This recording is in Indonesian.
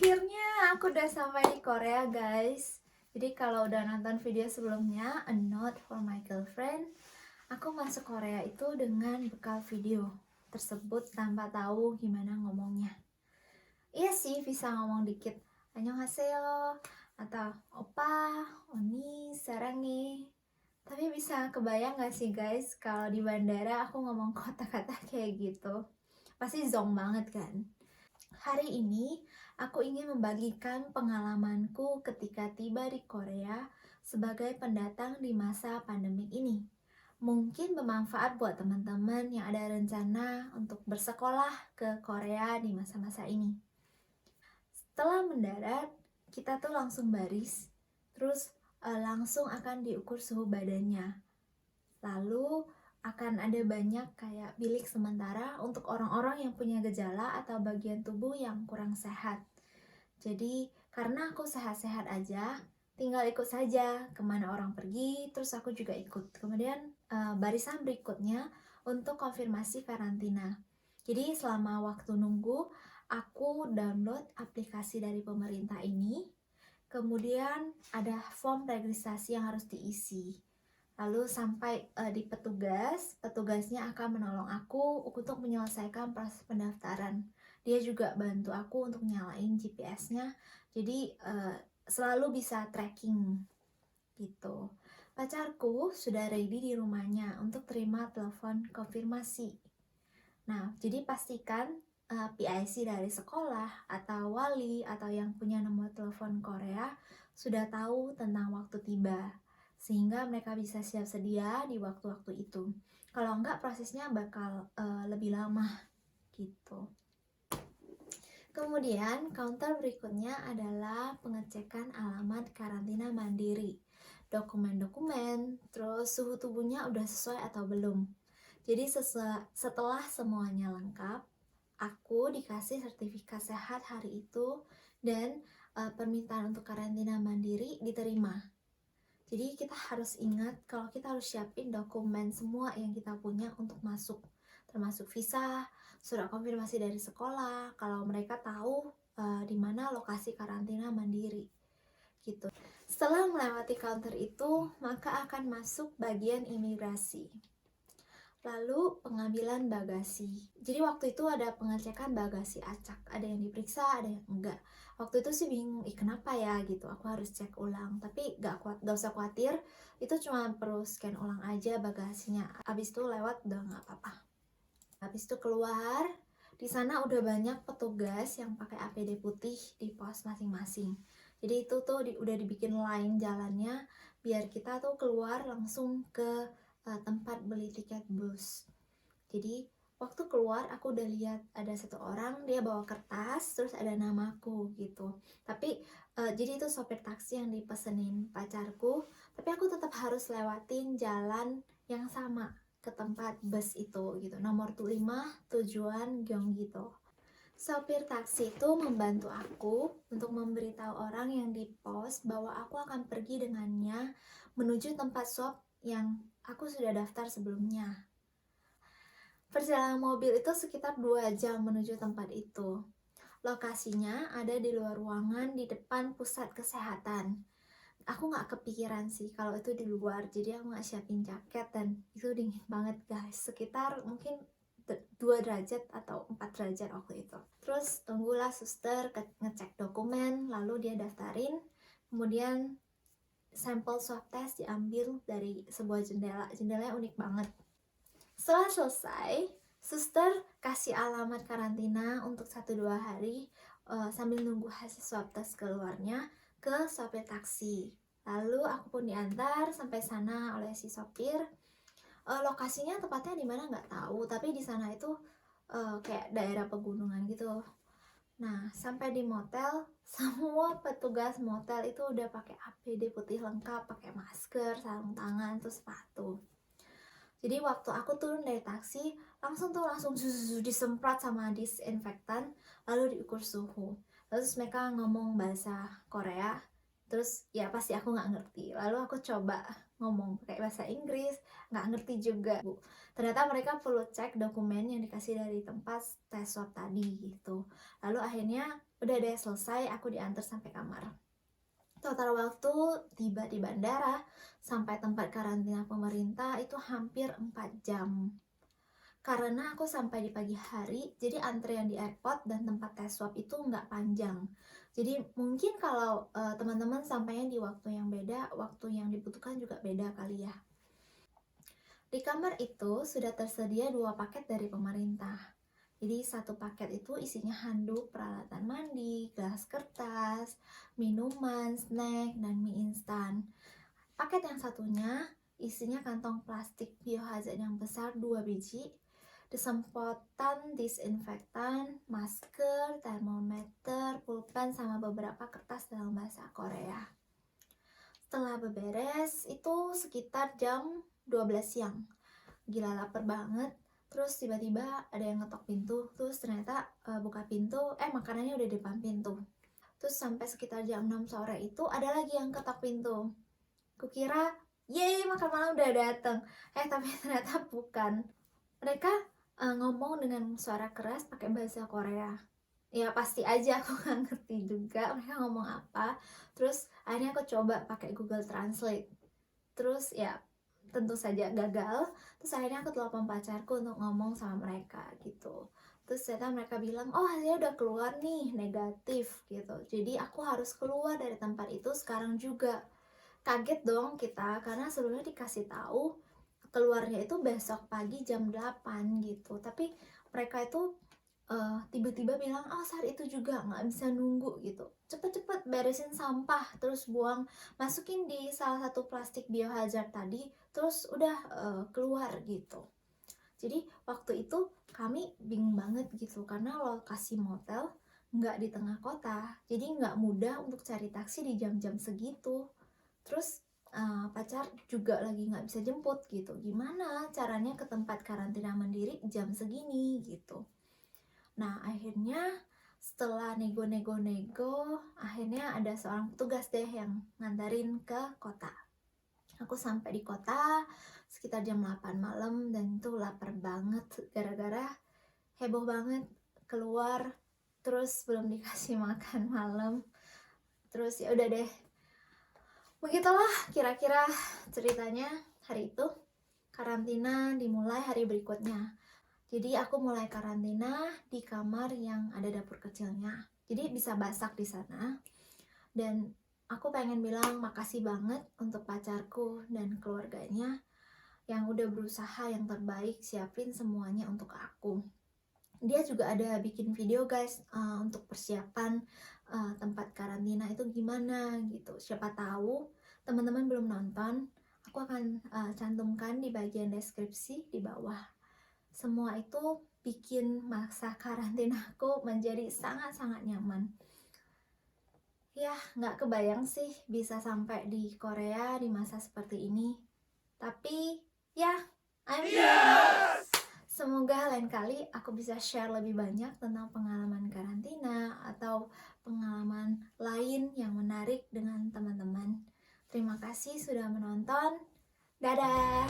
Akhirnya aku udah sampai di Korea, guys. Jadi kalau udah nonton video sebelumnya, A Note for My Girlfriend, aku masuk Korea itu dengan bekal video tersebut tanpa tahu gimana ngomongnya. Iya sih, bisa ngomong dikit. Annyeonghaseyo atau opa, oni, sarangi. Tapi bisa kebayang gak sih guys, kalau di bandara aku ngomong kata-kata kayak gitu? Pasti zonk banget kan? Hari ini aku ingin membagikan pengalamanku ketika tiba di Korea sebagai pendatang di masa pandemik ini. Mungkin bermanfaat buat teman-teman yang ada rencana untuk bersekolah ke Korea di masa-masa ini. Setelah mendarat, kita tuh langsung baris, terus langsung akan diukur suhu badannya. Lalu akan ada banyak kayak bilik sementara untuk orang-orang yang punya gejala atau bagian tubuh yang kurang sehat. Jadi karena aku sehat-sehat aja, tinggal ikut saja kemana orang pergi, terus aku juga ikut. Kemudian barisan berikutnya untuk konfirmasi karantina. Jadi selama waktu nunggu, aku download aplikasi dari pemerintah ini. Kemudian ada form registrasi yang harus diisi. Lalu sampai di petugasnya akan menolong aku untuk menyelesaikan proses pendaftaran. Dia juga bantu aku untuk nyalain GPS-nya, jadi selalu bisa tracking gitu. Pacarku sudah ready di rumahnya untuk terima telepon konfirmasi. Nah, jadi pastikan PIC dari sekolah atau wali atau yang punya nomor telepon Korea sudah tahu tentang waktu tiba, sehingga mereka bisa siap sedia di waktu-waktu itu. Kalau enggak, prosesnya bakal lebih lama gitu. Kemudian counter berikutnya adalah pengecekan alamat karantina mandiri, dokumen-dokumen, terus suhu tubuhnya udah sesuai atau belum. Jadi setelah semuanya lengkap, aku dikasih sertifikat sehat hari itu dan permintaan untuk karantina mandiri diterima. Jadi kita harus ingat kalau kita harus siapin dokumen semua yang kita punya untuk masuk, termasuk visa, surat konfirmasi dari sekolah, kalau mereka tahu di mana lokasi karantina mandiri gitu. Setelah melewati counter itu, maka akan masuk bagian imigrasi. Lalu pengambilan bagasi. Jadi waktu itu ada pengecekan bagasi acak, ada yang diperiksa, ada yang enggak. Waktu itu sih bingung, kenapa ya gitu, aku harus cek ulang. Tapi gak usah khawatir, itu cuma perlu scan ulang aja bagasinya. Habis itu lewat udah gak apa-apa. Habis itu keluar, di sana udah banyak petugas yang pakai APD putih di pos masing-masing. Jadi itu tuh udah dibikin line jalannya biar kita tuh keluar langsung ke tempat beli tiket bus. Jadi waktu keluar aku udah lihat ada satu orang, dia bawa kertas terus ada namaku gitu. Tapi jadi itu sopir taksi yang dipesenin pacarku, tapi aku tetap harus lewatin jalan yang sama ke tempat bus itu gitu, nomor 5 tujuan Gyeonggi-do. Sopir taksi itu membantu aku untuk memberitahu orang yang di pos bahwa aku akan pergi dengannya menuju tempat swab yang aku sudah daftar sebelumnya. Perjalanan mobil itu sekitar 2 jam menuju tempat itu. Lokasinya ada di luar ruangan di depan pusat kesehatan. Aku gak kepikiran sih kalau itu di luar, jadi aku gak siapin jaket dan itu dingin banget guys. Sekitar mungkin 2 derajat atau 4 derajat waktu itu. Terus tunggulah suster ngecek dokumen, lalu dia daftarin. Kemudian sampel swab test diambil dari sebuah jendela. Jendelanya unik banget. Setelah selesai, suster kasih alamat karantina untuk 1-2 hari sambil nunggu hasil swab test keluarnya ke sopir taksi. Lalu aku pun diantar sampai sana oleh si sopir. Lokasinya tepatnya di mana nggak tahu, tapi di sana itu kayak daerah pegunungan gitu. Nah, sampai di motel, semua petugas motel itu udah pakai APD putih lengkap, pakai masker, sarung tangan, terus sepatu. Jadi waktu aku turun dari taksi, langsung disemprot sama disinfektan, lalu diukur suhu. Terus mereka ngomong bahasa Korea, terus ya pasti aku nggak ngerti. Lalu aku coba ngomong pakai bahasa Inggris, nggak ngerti juga, Bu. Ternyata mereka perlu cek dokumen yang dikasih dari tempat tes swab tadi gitu. Lalu akhirnya Udah deh selesai, aku diantar sampai kamar. Total waktu tiba di bandara sampai tempat karantina pemerintah itu hampir 4 jam. Karena aku sampai di pagi hari, jadi antrean di airport dan tempat tes swab itu nggak panjang. Jadi mungkin kalau teman-teman sampainya di waktu yang beda, waktu yang dibutuhkan juga beda kali ya. Di kamar itu sudah tersedia 2 paket dari pemerintah. Jadi satu paket itu isinya handuk, peralatan mandi, gelas kertas, minuman, snack, dan mie instan. Paket yang satunya isinya kantong plastik biohazard yang besar 2 biji, disemprotan disinfektan, masker, termometer, pulpen, sama beberapa kertas dalam bahasa Korea. Setelah beberes itu sekitar jam 12 siang. Gila lapar banget. Terus tiba-tiba ada yang ngetok pintu. Terus ternyata buka pintu, makanannya udah di depan pintu. Terus sampai sekitar jam 6 sore itu ada lagi yang ketok pintu. Kukira, yeay makan malam udah dateng. Tapi ternyata bukan. Mereka ngomong dengan suara keras pakai bahasa Korea. Ya pasti aja aku gak ngerti juga mereka ngomong apa. Terus akhirnya aku coba pakai Google Translate. Terus ya tentu saja gagal. Terus akhirnya aku telepon pacarku untuk ngomong sama mereka gitu. Terus ternyata mereka bilang, oh hasilnya udah keluar nih, negatif gitu. Jadi aku harus keluar dari tempat itu sekarang juga. Kaget dong kita, karena sebelumnya dikasih tahu keluarnya itu besok pagi jam 8 gitu. Tapi mereka itu tiba-tiba bilang, oh saat itu juga nggak bisa nunggu gitu, cepet-cepet beresin sampah, terus buang, masukin di salah satu plastik biohazard tadi, terus udah keluar gitu. Jadi waktu itu kami bingung banget gitu, karena lokasi motel nggak di tengah kota, jadi nggak mudah untuk cari taksi di jam-jam segitu. Terus pacar juga lagi nggak bisa jemput gitu, gimana caranya ke tempat karantina mandiri jam segini gitu. Nah akhirnya setelah nego-nego, akhirnya ada seorang petugas deh yang ngantarin ke kota. Aku sampai di kota sekitar jam 8 malam dan itu lapar banget gara-gara heboh banget keluar, terus belum dikasih makan malam. Terus ya udah deh, begitulah kira-kira ceritanya hari itu. Karantina dimulai hari berikutnya. Jadi aku mulai karantina di kamar yang ada dapur kecilnya. Jadi bisa masak di sana. Dan aku pengen bilang makasih banget untuk pacarku dan keluarganya yang udah berusaha yang terbaik siapin semuanya untuk aku. Dia juga ada bikin video guys untuk persiapan tempat karantina itu gimana gitu. Siapa tahu teman-teman belum nonton, aku akan cantumkan di bagian deskripsi di bawah. Semua itu bikin masa karantinaku menjadi sangat-sangat nyaman. Ya, nggak kebayang sih bisa sampai di Korea di masa seperti ini. Tapi, ya, I'm here. Semoga lain kali aku bisa share lebih banyak tentang pengalaman karantina atau pengalaman lain yang menarik dengan teman-teman. Terima kasih sudah menonton. Dadah!